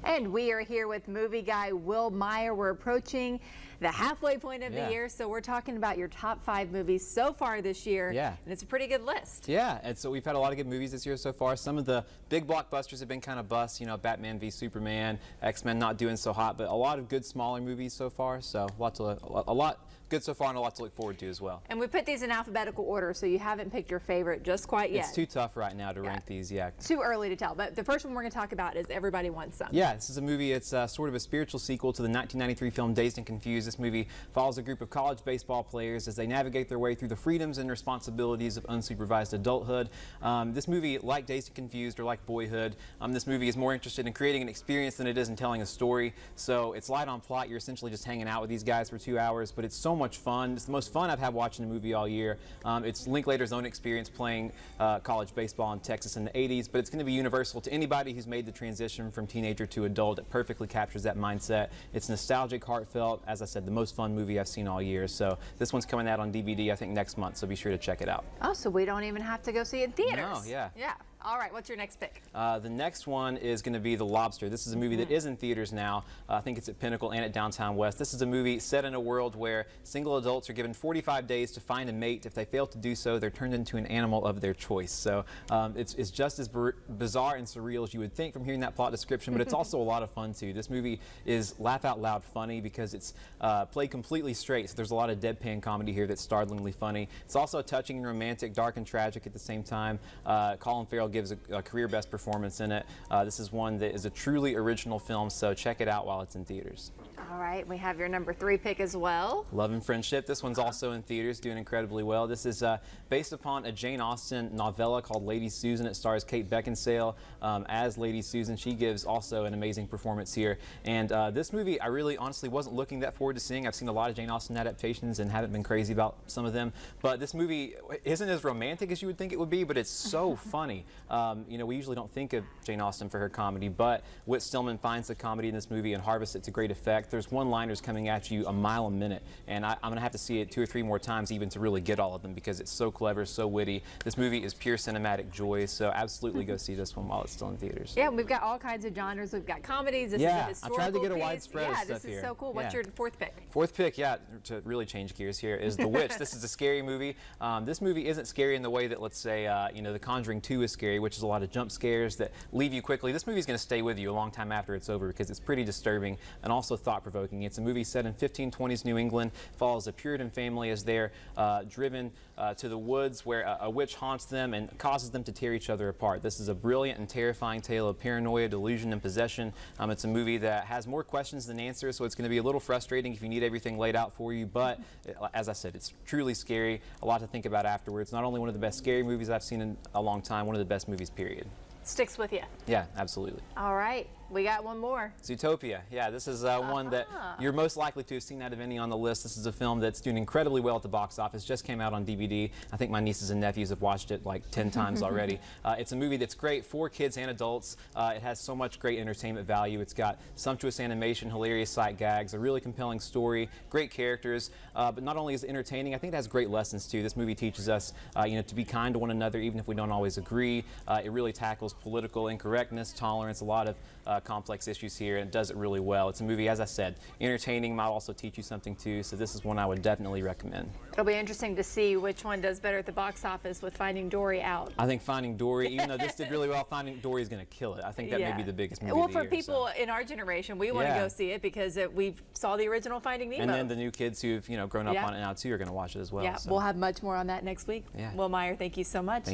And we are here with movie guy Will Meyer. We're approaching the halfway point of the year, so we're talking about your top 5 movies so far this year. Yeah. And it's a pretty good list. Yeah, and so we've had a lot of good movies this year so far. Some of the big blockbusters have been kind of busts, you know, Batman v Superman, X-Men not doing so hot, but a lot of good smaller movies so far. So a lot good so far and a lot to look forward to as well. And we put these in alphabetical order, so you haven't picked your favorite just quite yet. It's too tough right now to rank these, Too early to tell, but the first one we're going to talk about is Everybody Wants Some. Yeah, this is a movie, it's sort of a spiritual sequel to the 1993 film Dazed and Confused. This movie follows a group of college baseball players as they navigate their way through the freedoms and responsibilities of unsupervised adulthood. This movie, like Dazed and Confused or like Boyhood, this movie is more interested in creating an experience than it is in telling a story. So it's light on plot. You're essentially just hanging out with these guys for 2 hours, but it's so much fun. It's the most fun I've had watching a movie all year. It's Linklater's own experience playing college baseball in Texas in the 80s, but it's going to be universal to anybody who's made the transition from teenager to adult. It perfectly captures that mindset. It's nostalgic, heartfelt, as I said, the most fun movie I've seen all year. So this one's coming out on DVD, I think, next month, so be sure to check it out. Oh, so we don't even have to go see it in theaters. No, yeah. Yeah. All right, what's your next pick? The next one is going to be The Lobster. This is a movie that is in theaters now. I think it's at Pinnacle and at Downtown West. This is a movie set in a world where single adults are given 45 days to find a mate. If they fail to do so, they're turned into an animal of their choice. So it's just as bizarre and surreal as you would think from hearing that plot description, but it's also a lot of fun too. This movie is laugh out loud funny because it's played completely straight. So there's a lot of deadpan comedy here that's startlingly funny. It's also touching and romantic, dark and tragic at the same time. Colin Farrell gives a career best performance in it. This is one that is a truly original film, so check it out while it's in theaters. All right, we have your number 3 pick as well. Love and Friendship. This one's also in theaters, doing incredibly well. This is based upon a Jane Austen novella called Lady Susan. It stars Kate Beckinsale as Lady Susan. She gives also an amazing performance here. And this movie, I really honestly wasn't looking that forward to seeing. I've seen a lot of Jane Austen adaptations and haven't been crazy about some of them. But this movie isn't as romantic as you would think it would be, but it's so funny. You know, we usually don't think of Jane Austen for her comedy, but Whit Stillman finds the comedy in this movie and harvests it to great effect. There's one-liners coming at you a mile a minute, and I'm going to have to see it 2 or 3 more times even to really get all of them because it's so clever, so witty. This movie is pure cinematic joy, so absolutely go see this one while it's still in theaters. Yeah, we've got all kinds of genres. We've got comedies. This is a historical I tried to get a piece. widespread of stuff here. Yeah, this is so cool. What's your 4th pick? 4th pick, yeah, to really change gears here, is The Witch. This is a scary movie. This movie isn't scary in the way that, let's say, you know, The Conjuring 2 is scary, which is a lot of jump scares that leave you quickly. This movie is going to stay with you a long time after it's over because it's pretty disturbing and also thought-provoking. It's a movie set in 1520s New England, follows a Puritan family as they're driven to the woods where a witch haunts them and causes them to tear each other apart. This is a brilliant and terrifying tale of paranoia, delusion, and possession. It's a movie that has more questions than answers, so it's going to be a little frustrating if you need everything laid out for you, but as I said, it's truly scary, a lot to think about afterwards. Not only one of the best scary movies I've seen in a long time, one of the best movies, period. Sticks with you. Yeah, absolutely. All right, we got one more. Zootopia. Yeah, this is one that you're most likely to have seen out of any on the list. This is a film that's doing incredibly well at the box office. Just came out on DVD. I think my nieces and nephews have watched it like 10 times already. It's a movie that's great for kids and adults. It has so much great entertainment value. It's got sumptuous animation, hilarious sight gags, a really compelling story, great characters. But not only is it entertaining, I think it has great lessons too. This movie teaches us, you know, to be kind to one another even if we don't always agree. It really tackles political incorrectness, tolerance, a lot of complex issues here, and it does it really well. It's a movie, as I said, entertaining, might also teach you something too, so this is one I would definitely recommend. It'll be interesting to see which one does better at the box office with Finding Dory out. I think Finding Dory, even though this did really well, Finding Dory is going to kill it. I think that may be the biggest movie well, of the for year, people in our generation, we want to go see it because we saw the original Finding Nemo. And then the new kids who've, you know, grown up on it now too are going to watch it as well. Yeah, so. We'll have much more on that next week. Yeah. Will Meyer, thank you so much.